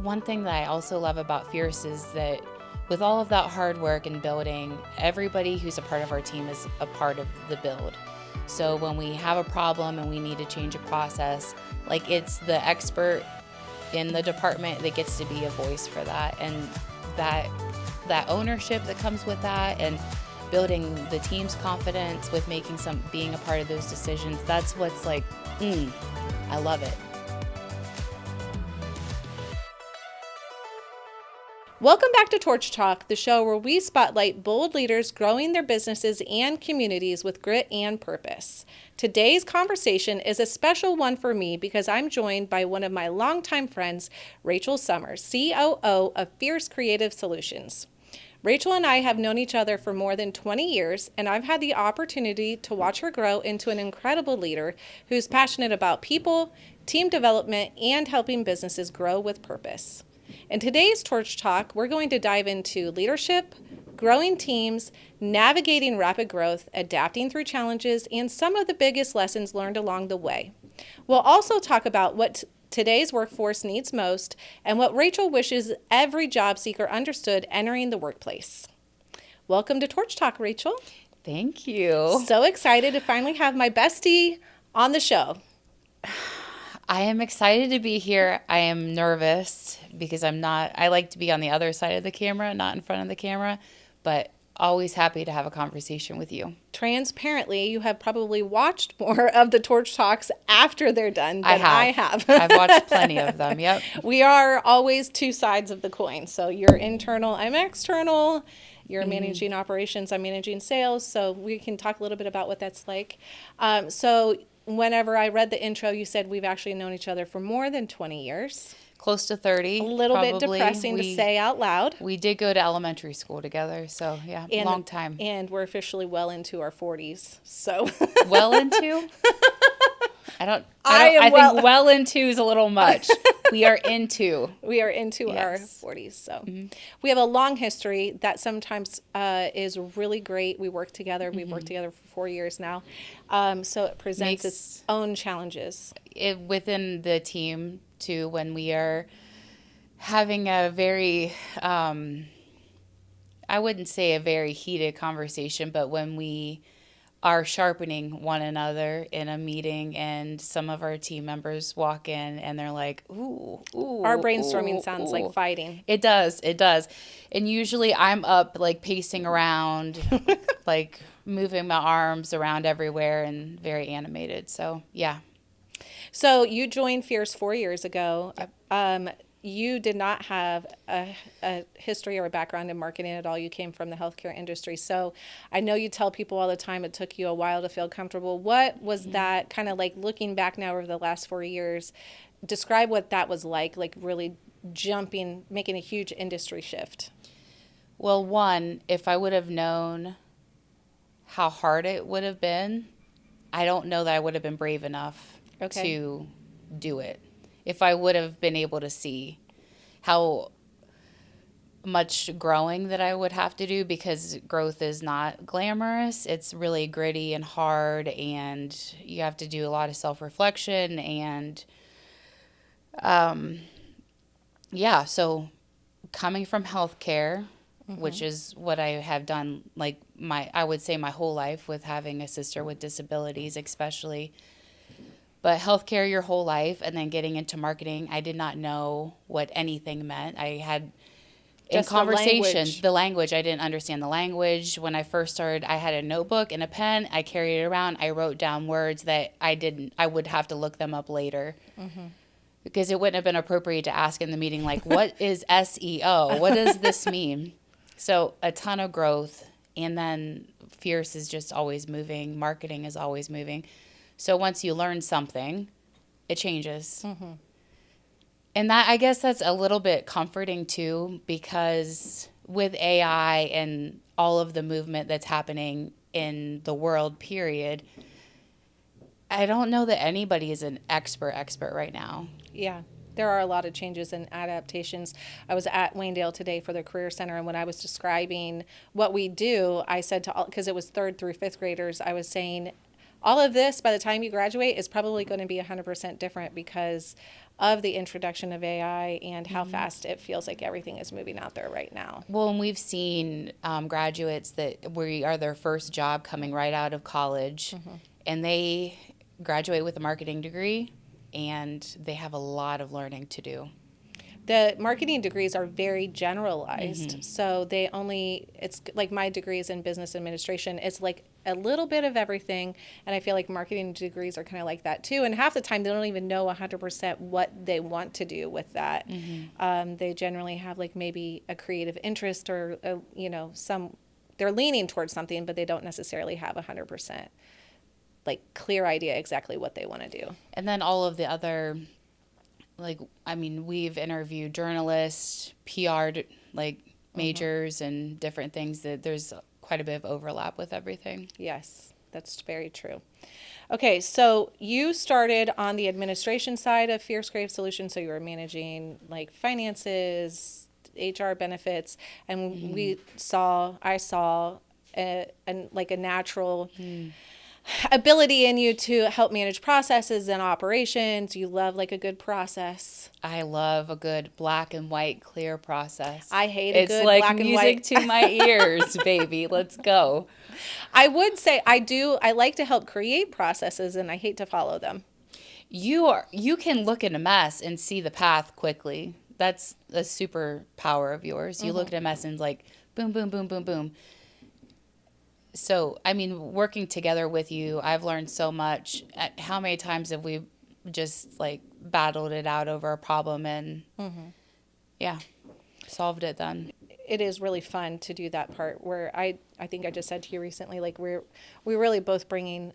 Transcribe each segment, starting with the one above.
one thing that I also love about Fierce is that with all of that hard work and building, everybody who's a part of our team is a part of the build. So when we have a problem and we need to change a process, like it's the expert in the department that gets to be a voice for that, and that ownership that comes with that, and building the team's confidence with being a part of those decisions. That's what's like, I love it. Welcome back to Torch Talk, the show where we spotlight bold leaders growing their businesses and communities with grit and purpose. Today's conversation is a special one for me because I'm joined by one of my longtime friends, Rachel Summers, COO of Fierce Creative Solutions. Rachel and I have known each other for more than 20 years, and I've had the opportunity to watch her grow into an incredible leader who's passionate about people, team development, and helping businesses grow with purpose. In today's Torch Talk, we're going to dive into leadership, growing teams, navigating rapid growth, adapting through challenges, and some of the biggest lessons learned along the way. We'll also talk about what today's workforce needs most and what Rachel wishes every job seeker understood entering the workplace. Welcome to Torch Talk, Rachel. Thank you. So excited to finally have my bestie on the show. I am excited to be here. I am nervous because I like to be on the other side of the camera, not in front of the camera, but always happy to have a conversation with you. Transparently, you have probably watched more of the Torch Talks after they're done than I have. I've watched plenty of them, yep. We are always two sides of the coin. So you're internal, I'm external. You're managing operations, I'm managing sales. So we can talk a little bit about what that's like. So whenever I read the intro, you said we've actually known each other for more than 20 years. Close to 30. A little probably. bit depressing to say out loud. We did go to elementary school together, so yeah, long time. And we're officially well into our 40s. So well into? I think well into is a little much. We are into. We are into our 40s. So we have a long history that sometimes is really great. We work together. We've worked together for 4 years now. So it presents its own challenges. Within the team, too, when we are having a very, I wouldn't say a very heated conversation, but when we are sharpening one another in a meeting and some of our team members walk in and they're like, ooh. Our brainstorming sounds like fighting. It does. And usually I'm up like pacing around, like moving my arms around everywhere and very animated. So, yeah. So you joined Fierce 4 years ago. Yep. You did not have a history or a background in marketing at all. You came from the healthcare industry. So I know you tell people all the time it took you a while to feel comfortable. What was that kind of like looking back now over the last 4 years? Describe what that was like really making a huge industry shift. Well, one, if I would have known how hard it would have been, I don't know that I would have been brave enough to do it. If I would have been able to see how much growing that I would have to do, because growth is not glamorous. It's really gritty and hard, and you have to do a lot of self-reflection. And so coming from healthcare, which is what I have done I would say my whole life, with having a sister with disabilities especially. But healthcare your whole life, and then getting into marketing, I did not know what anything meant. I had in conversations, the language, I didn't understand the language. When I first started, I had a notebook and a pen. I carried it around. I wrote down words that I would have to look them up later. Because it wouldn't have been appropriate to ask in the meeting, like, what is SEO? What does this mean? So a ton of growth. And then Fierce is just always moving. Marketing is always moving. So once you learn something, it changes. And I guess that's a little bit comforting too, because with AI and all of the movement that's happening in the world, period, I don't know that anybody is an expert right now. Yeah. There are a lot of changes and adaptations. I was at Waynedale today for the Career Center, and when I was describing what we do, I said because it was 3rd through 5th graders, I was saying all of this, by the time you graduate, is probably going to be 100% different because of the introduction of AI and how fast it feels like everything is moving out there right now. Well, and we've seen graduates that we are their first job coming right out of college, and they graduate with a marketing degree, and they have a lot of learning to do. The marketing degrees are very generalized. So it's like my degree is in business administration. It's like a little bit of everything. And I feel like marketing degrees are kind of like that too. And half the time they don't even know 100% what they want to do with that. They generally have like maybe a creative interest or, they're leaning towards something, but they don't necessarily have 100% like clear idea exactly what they want to do. And then all of the other, we've interviewed journalists, PR, majors and different things that there's quite a bit of overlap with everything. Yes, that's very true. Okay, so you started on the administration side of Fierce Grave Solutions, so you were managing like finances, HR benefits, and I saw a natural ability in you to help manage processes and operations. You love like a good process. I love a good black and white clear process. I hate a good like black and white. music to my ears, baby. Let's go. I would say I like to help create processes and I hate to follow them. You can look at a mess and see the path quickly. That's a superpower of yours. You look at a mess and like boom, boom, boom, boom, boom. So, working together with you, I've learned so much. How many times have we just like battled it out over a problem and solved it then? It is really fun to do that part where I think I just said to you recently, like we're really both bringing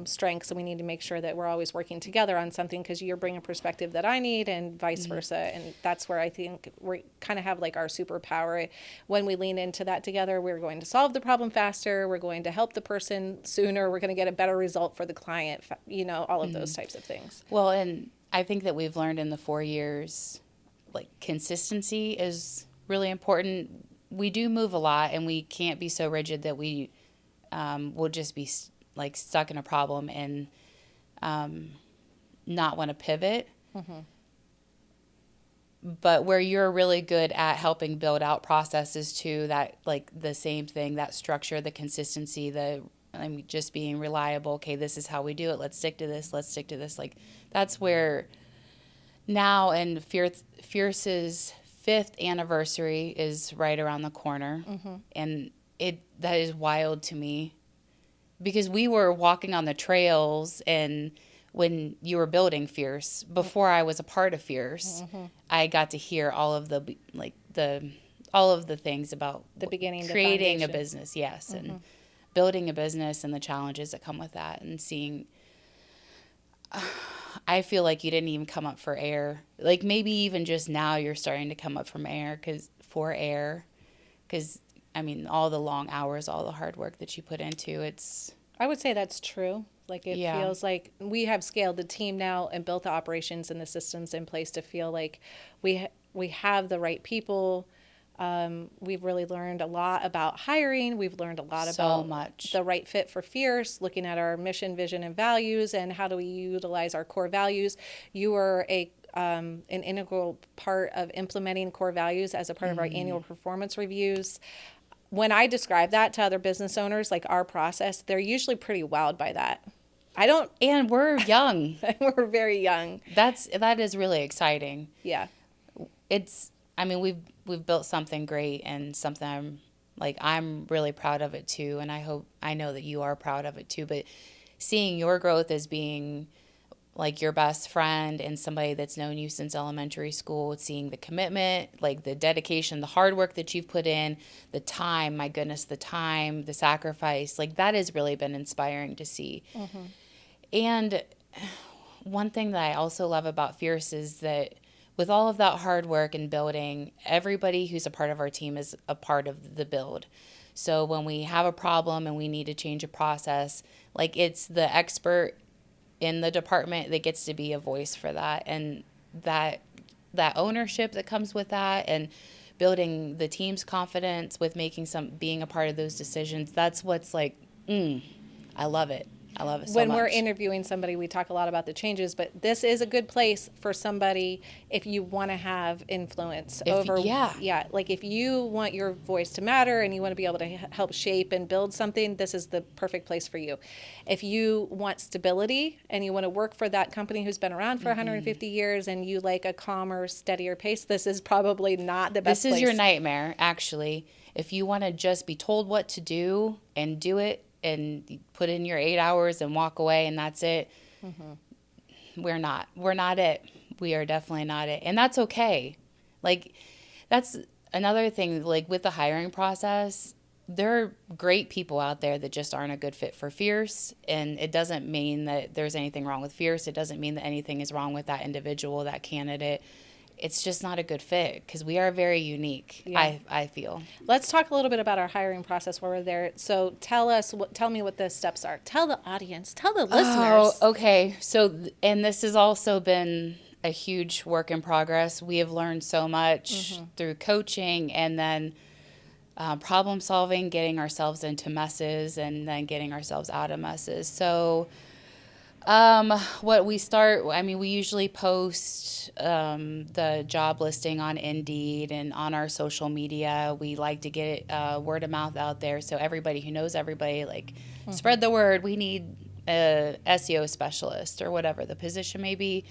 strengths, and we need to make sure that we're always working together on something because you're bringing a perspective that I need and vice versa. And that's where I think we kind of have like our superpower. When we lean into that together, we're going to solve the problem faster. We're going to help the person sooner. We're going to get a better result for the client, all of those types of things. Well, and I think that we've learned in the 4 years, like consistency is really important. We do move a lot, and we can't be so rigid that we will just be like stuck in a problem and not want to pivot. But where you're really good at helping build out processes too, that like the same thing, that structure, the consistency, just being reliable. Okay, this is how we do it. Let's stick to this. Let's stick to this. Like that's where now, and Fierce's 5th anniversary is right around the corner, and that is wild to me because we were walking on the trails, and when you were building Fierce, before I was a part of Fierce, I got to hear all of the things about the beginning, creating a business, and building a business and the challenges that come with that, and seeing. I feel like you didn't even come up for air. Like maybe even just now you're starting to come up from air because all the long hours, all the hard work that you put into it's. I would say that's true. Like it feels like we have scaled the team now and built the operations and the systems in place to feel like we have the right people. We've really learned a lot about hiring. We've learned a lot about the right fit for Fierce, looking at our mission, vision, and values, and how do we utilize our core values. You were an integral part of implementing core values as a part of our annual performance reviews. When I describe that to other business owners, like our process, they're usually pretty wowed by that. And we're young. We're very young. That is really exciting. Yeah. We've built something great and something I'm really proud of it too, and I know that you are proud of it too, but seeing your growth as being like your best friend and somebody that's known you since elementary school, seeing the commitment, like the dedication, the hard work that you've put in, the time, my goodness, the time, the sacrifice, like that has really been inspiring to see. And one thing that I also love about Fierce is that with all of that hard work and building, everybody who's a part of our team is a part of the build. So when we have a problem and we need to change a process, like it's the expert in the department that gets to be a voice for that, and that ownership that comes with that, and building the team's confidence with being a part of those decisions. That's what's like, I love it. I love it so when much. we're interviewing somebody, we talk a lot about the changes, but this is a good place for somebody if you want to have influence over. Yeah. Like if you want your voice to matter and you want to be able to help shape and build something, this is the perfect place for you. If you want stability and you want to work for that company who's been around for 150 years and you like a calmer, steadier pace, this is probably not the best This is place. your nightmare, actually. If you want to just be told what to do and do it and put in your 8 hours and walk away and that's it, we're not. We're not it. We are definitely not it. And that's okay. Like, that's another thing, like with the hiring process, there are great people out there that just aren't a good fit for Fierce. And it doesn't mean that there's anything wrong with Fierce. It doesn't mean that anything is wrong with that individual, that candidate. It's just not a good fit because we are very unique, Yeah. I feel. Let's talk a little bit about our hiring process while we're there. So tell me what the steps are. Tell the audience, tell the listeners. Oh, okay. So, and this has also been a huge work in progress. We have learned so much through coaching and then problem solving, getting ourselves into messes and then getting ourselves out of messes. So, what we start, I mean, we usually post the job listing on Indeed and on our social media. We like to get word of mouth out there so everybody who knows everybody, like, spread the word. We need a SEO specialist or whatever the position may be.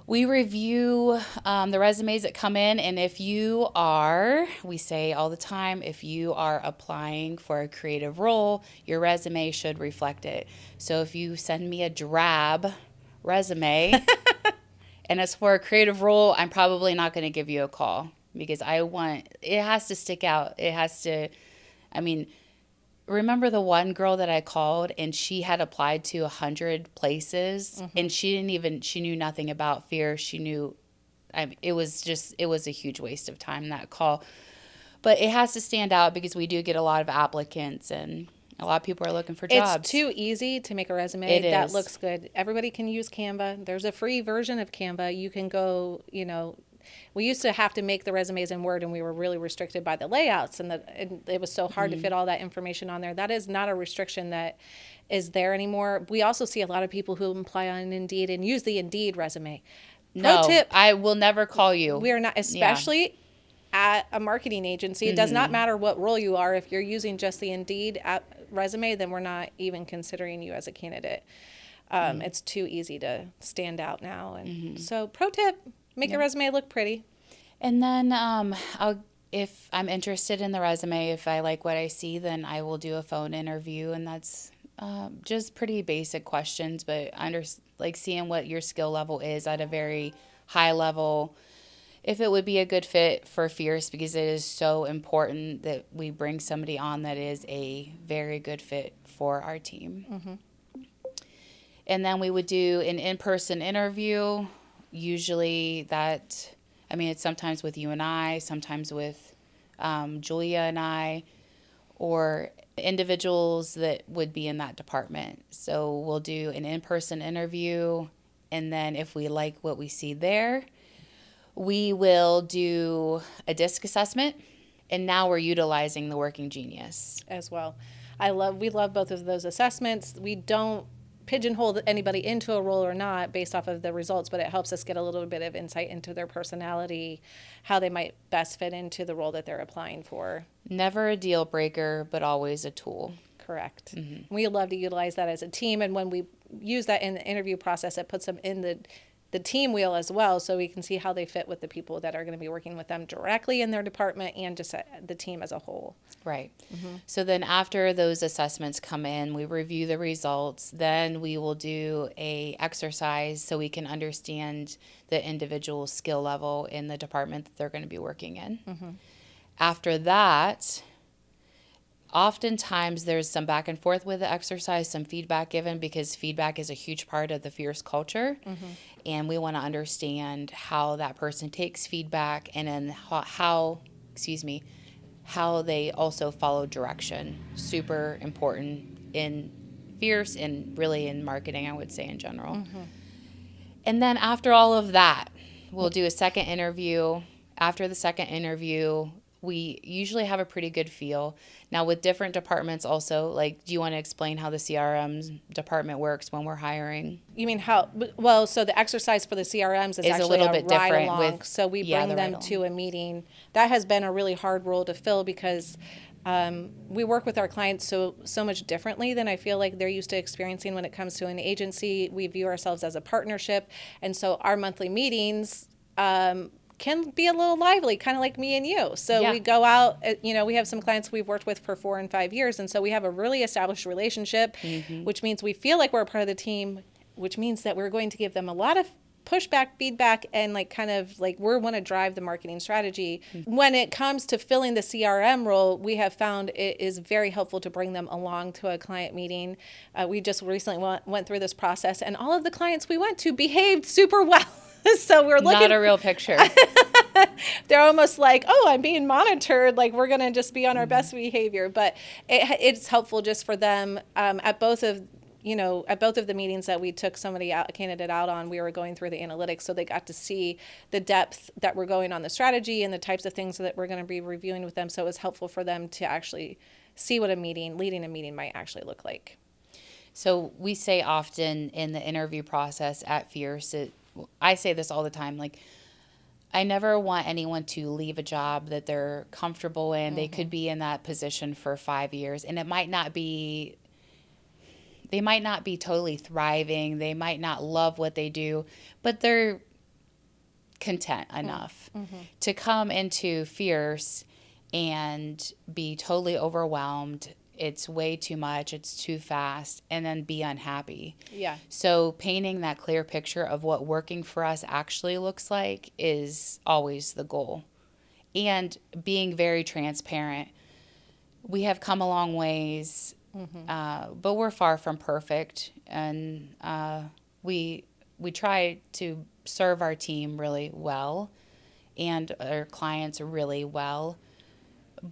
We review the resumes that come in, and if you are, we say all the time, if you are applying for a creative role, your resume should reflect it. So if you send me a drab resume and it's for a creative role, I'm probably not going to give you a call because it has to stick out. It has to, I mean, remember the one girl that I called and she had applied to 100 places and she knew nothing about Fear. It was a huge waste of time, that call. But it has to stand out because we do get a lot of applicants and a lot of people are looking for jobs. It's too easy to make a resume that looks good. Everybody can use Canva. There's a free version of Canva. You can go, we used to have to make the resumes in Word and we were really restricted by the layouts and it was so hard to fit all that information on there. That is not a restriction that is there anymore. We also see a lot of people who apply on Indeed and use the Indeed resume. Pro tip, I will never call you. We are not, especially at a marketing agency. It does not matter what role you are. If you're using just the Indeed resume, then we're not even considering you as a candidate. It's too easy to stand out now. And so pro tip, make your resume look pretty. And then if I'm interested in the resume, if I like what I see, then I will do a phone interview. And that's just pretty basic questions, but seeing what your skill level is at a very high level. If it would be a good fit for Fierce, because it is so important that we bring somebody on that is a very good fit for our team. And then we would do an in-person interview. Usually it's sometimes with you and I, sometimes with Julia and I, or individuals that would be in that department. So we'll do an in-person interview, and then if we like what we see there, we will do a DISC assessment, and now we're utilizing the Working Genius as well. We love both of those assessments. We don't pigeonhole anybody into a role or not based off of the results, but it helps us get a little bit of insight into their personality, how they might best fit into the role that they're applying for. Never a deal breaker, but always a tool. Correct. We love to utilize that as a team, and when we use that in the interview process, it puts them in the team wheel as well, so we can see how they fit with the people that are going to be working with them directly in their department and just the team as a whole. Right. So then after those assessments come in, we review the results. Then we will do a exercise so we can understand the individual skill level in the department that they're going to be working in. After that, oftentimes there's some back and forth with the exercise, some feedback given, because feedback is a huge part of the Fierce culture. And we want to understand how that person takes feedback and then how they also follow direction. Super important in Fierce and really in marketing, I would say, in general. And then after all of that, we'll do a second interview. After the second interview, we usually have a pretty good feel. Now with different departments also, like, do you want to explain how the CRM department works when we're hiring? You mean how? Well, so the exercise for the CRMs is Is a actually little a bit ride different along. with, So we yeah, bring the ride them to along. a meeting. That has been a really hard role to fill because we work with our clients so much differently than I feel like they're used to experiencing when it comes to an agency. We view ourselves as a partnership, and so our monthly meetings can be a little lively, kind of like me and you. So Yeah. we go out, we have some clients we've worked with for 4 and 5 years, and so we have a really established relationship, which means we feel like we're a part of the team, which means that we're going to give them a lot of pushback, feedback, and like kind of like we want to drive the marketing strategy. When it comes to filling the CRM role, we have found it is very helpful to bring them along to a client meeting. We just recently went through this process, and all of the clients we went to behaved super well. So we're looking. Not a real picture. They're almost like, oh, I'm being monitored. Like we're going to just be on our best behavior. But it's helpful just for them at both of the meetings that we took somebody out, a candidate out on, we were going through the analytics, so they got to see the depth that we're going on the strategy and the types of things that we're going to be reviewing with them. So it was helpful for them to actually see what leading a meeting might actually look like. So we say often in the interview process at Fierce, I say this all the time, like, I never want anyone to leave a job that they're comfortable in. They could be in that position for 5 years, and they might not be totally thriving. They might not love what they do, but they're content enough to come into Fierce and be totally overwhelmed. It's way too much. It's too fast, and then be unhappy. Yeah. So painting that clear picture of what working for us actually looks like is always the goal. And being very transparent. We have come a long ways, but we're far from perfect. And we try to serve our team really well and our clients really well.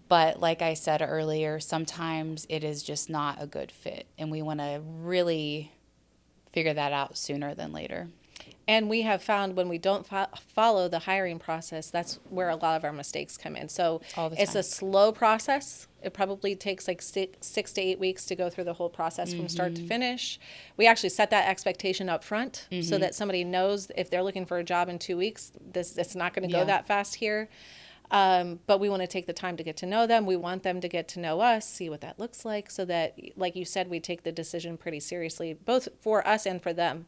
But like I said earlier, sometimes it is just not a good fit. And we want to really figure that out sooner than later. And we have found when we don't follow the hiring process, that's where a lot of our mistakes come in. So All the it's time. a slow process. It probably takes like 6 to 8 weeks to go through the whole process from start to finish. We actually set that expectation up front so that somebody knows if they're looking for a job in 2 weeks, it's not going to go Yeah. that fast here. But we want to take the time to get to know them. We want them to get to know us, see what that looks like, so that, like you said, we take the decision pretty seriously, both for us and for them.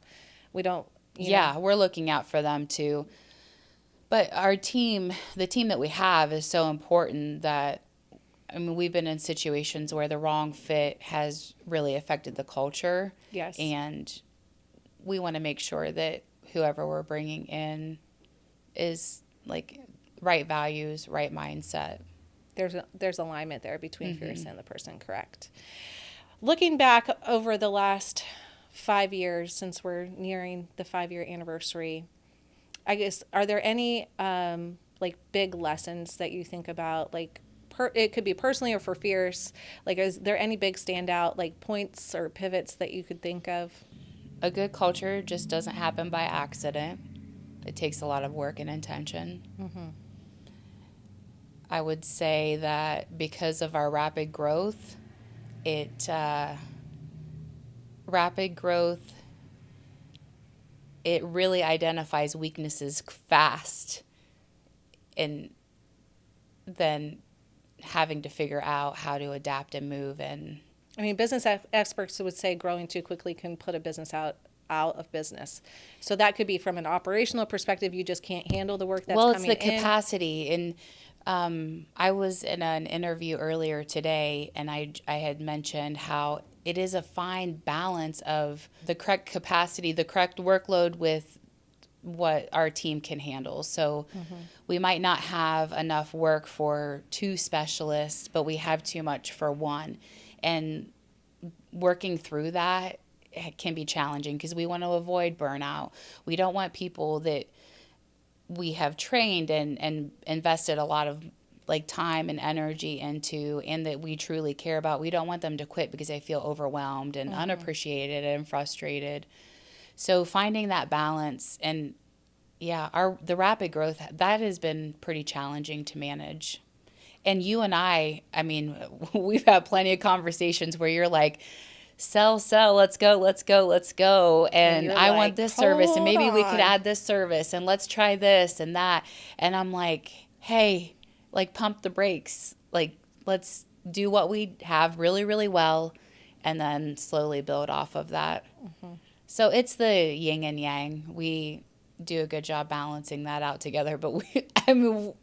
We don't. Yeah, we're looking out for them too. But our team, the team that we have, is so important that, I mean, we've been in situations where the wrong fit has really affected the culture. Yes. And we want to make sure that whoever we're bringing in is like right values, right mindset. There's alignment there between Fierce and the person, correct. Looking back over the last 5 years, since we're nearing the 5-year anniversary, I guess, are there any like big lessons that you think about, like it could be personally or for Fierce, like is there any big standout like points or pivots that you could think of? A good culture just doesn't happen by accident. It takes a lot of work and intention. I would say that because of our rapid growth, it really identifies weaknesses fast, and then having to figure out how to adapt and move. And I mean, business experts would say growing too quickly can put a business out of business. So that could be from an operational perspective. You just can't handle the work that's well, coming it's the in. capacity. And I was in an interview earlier today, and I had mentioned how it is a fine balance of the correct capacity, the correct workload with what our team can handle. So we might not have enough work for 2 specialists, but we have too much for 1. And working through that can be challenging because we want to avoid burnout. We don't want people that we have trained and invested a lot of like time and energy into, and that we truly care about. We don't want them to quit because they feel overwhelmed and unappreciated and frustrated. So finding that balance, and the rapid growth, that has been pretty challenging to manage. And you and I mean, we've had plenty of conversations where you're like, sell, let's go, let's go, let's go. And you're I want like, this service, and hold maybe we could on. add this service, and let's try this and that. And I'm like, hey, like, pump the brakes. Like, let's do what we have really, really well, and then slowly build off of that. So it's the yin and yang. We do a good job balancing that out together. But I mean,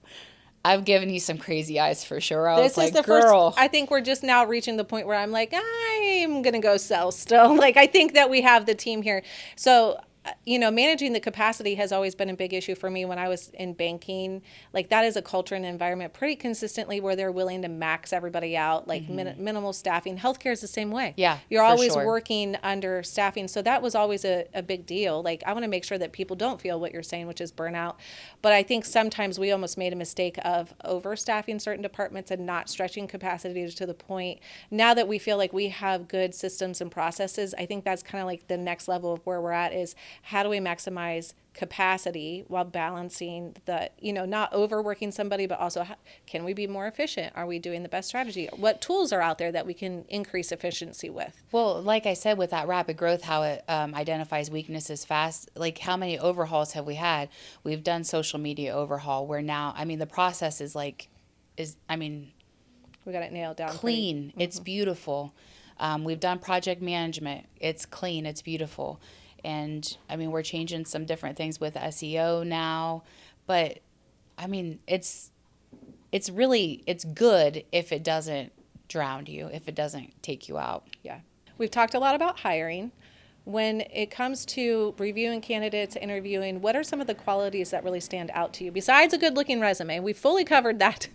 I've given you some crazy eyes for sure. I was This is like, the first, girl. I think we're just now reaching the point where I'm like, I'm going to go sell still. Like, I think that we have the team here. So, managing the capacity has always been a big issue for me when I was in banking. Like, that is a culture and environment pretty consistently where they're willing to max everybody out, like minimal staffing. Healthcare is the same way. Yeah, You're for always sure. working under staffing. So that was always a big deal. Like, I want to make sure that people don't feel what you're saying, which is burnout. But I think sometimes we almost made a mistake of overstaffing certain departments and not stretching capacity to the point. Now that we feel like we have good systems and processes, I think that's kind of like the next level of where we're at is how do we maximize capacity while balancing the, not overworking somebody, but also can we be more efficient? Are we doing the best strategy? What tools are out there that we can increase efficiency with? Well, like I said, with that rapid growth, how it identifies weaknesses fast, like how many overhauls have we had? We've done social media overhaul where now, I mean, the process is We got it nailed down. clean. It's beautiful. We've done project management. It's clean. It's beautiful. And I mean, we're changing some different things with SEO now, but I mean, it's good if it doesn't drown you, if it doesn't take you out. Yeah. We've talked a lot about hiring. When it comes to reviewing candidates, interviewing, what are some of the qualities that really stand out to you? Besides a good looking resume, we've fully covered that.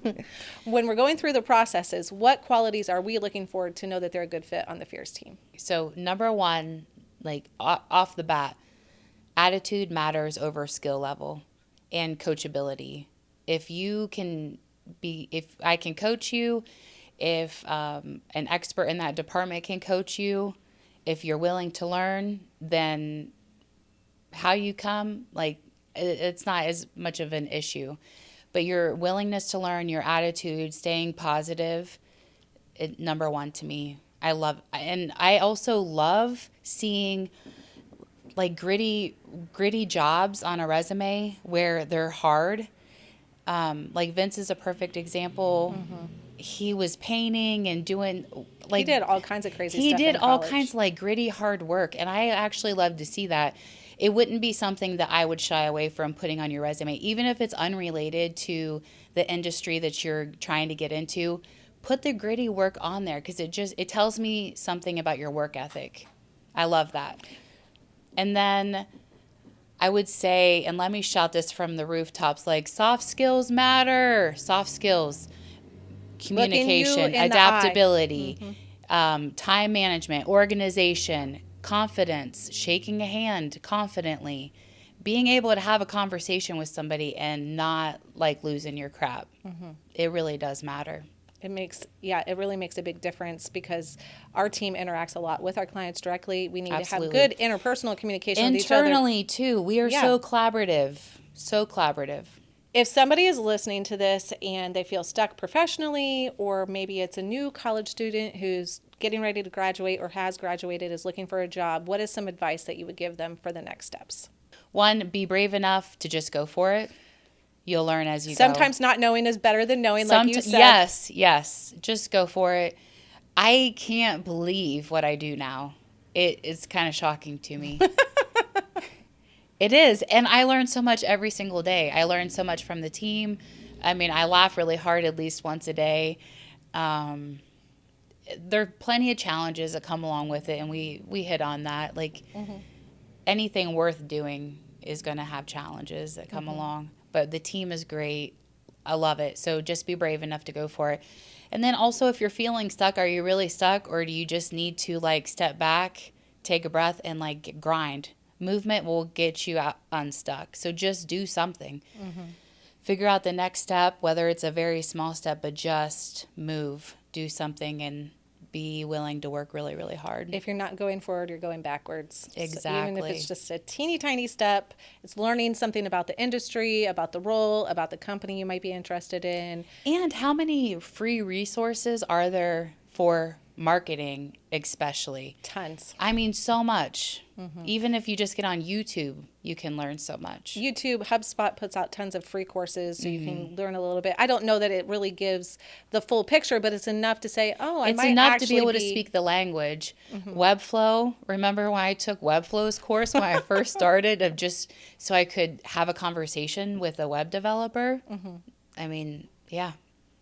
When we're going through the processes, what qualities are we looking for to know that they're a good fit on the Fierce team? So, number one, like off the bat, attitude matters over skill level and coachability. If I can coach you, if an expert in that department can coach you, if you're willing to learn, then how you come, like, it's not as much of an issue. But your willingness to learn, your attitude, staying positive, number one to me. And I also love seeing like gritty jobs on a resume where they're hard. Like Vince is a perfect example. He was painting and doing like He did all kinds of crazy he stuff did in all college. kinds of like gritty hard work, and I actually love to see that. It wouldn't be something that I would shy away from putting on your resume, even if it's unrelated to the industry that you're trying to get into. Put the gritty work on there because it tells me something about your work ethic. I love that. And then I would say, and let me shout this from the rooftops, like soft skills matter. Soft skills, Looking you communication, in the eye. adaptability, time management, organization, confidence, shaking a hand confidently, being able to have a conversation with somebody and not like losing your crap. It really does matter. It really makes a big difference because our team interacts a lot with our clients directly. We need Absolutely. to have good interpersonal communication with each other. Internally too, we are Yeah. so collaborative. So collaborative. If somebody is listening to this and they feel stuck professionally, or maybe it's a new college student who's getting ready to graduate or has graduated, is looking for a job, what is some advice that you would give them for the next steps? One, be brave enough to just go for it. You'll learn as you go. Sometimes not knowing is better than knowing, like you said. Yes. Just go for it. I can't believe what I do now. It's kind of shocking to me. It is. And I learn so much every single day. I learn so much from the team. I mean, I laugh really hard at least once a day. There are plenty of challenges that come along with it, and we hit on that. Like anything worth doing is going to have challenges that come along. But the team is great. I love it. So just be brave enough to go for it. And then also, if you're feeling stuck, are you really stuck, or do you just need to like step back, take a breath, and like grind? Movement will get you out unstuck. So just do something. Figure out the next step, whether it's a very small step, but just move, do something, and be willing to work really, really hard. If you're not going forward, you're going backwards. So even if Exactly. it's just a teeny tiny step, it's learning something about the industry, about the role, about the company you might be interested in. And how many free resources are there for marketing, especially? Tons. I mean, so much. Even if you just get on YouTube, you can learn so much. YouTube, HubSpot puts out tons of free courses so you can learn a little bit. I don't know that it really gives the full picture, but it's enough to say, oh, I It's might enough actually to be able to speak the language. Webflow, remember when I took Webflow's course when I first started, of just so I could have a conversation with a web developer? I mean, yeah,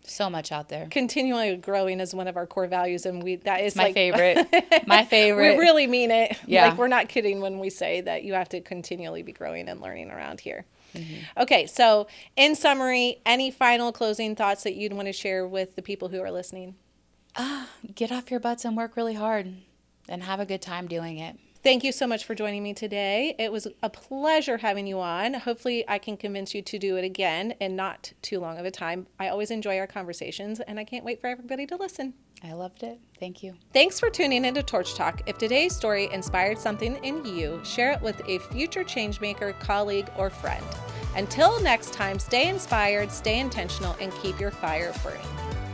so much out there. Continually growing is one of our core values, and that is My like favorite. My favorite. we really mean it. Yeah. Like, we're not kidding when we say that you have to continually be growing and learning around here. Okay, so in summary, any final closing thoughts that you'd want to share with the people who are listening? Get off your butts and work really hard and have a good time doing it. Thank you so much for joining me today. It was a pleasure having you on. Hopefully I can convince you to do it again in not too long of a time. I always enjoy our conversations, and I can't wait for everybody to listen. I loved it. Thank you. Thanks for tuning into Torch Talk. If today's story inspired something in you, share it with a future changemaker, colleague, or friend. Until next time, stay inspired, stay intentional, and keep your fire burning.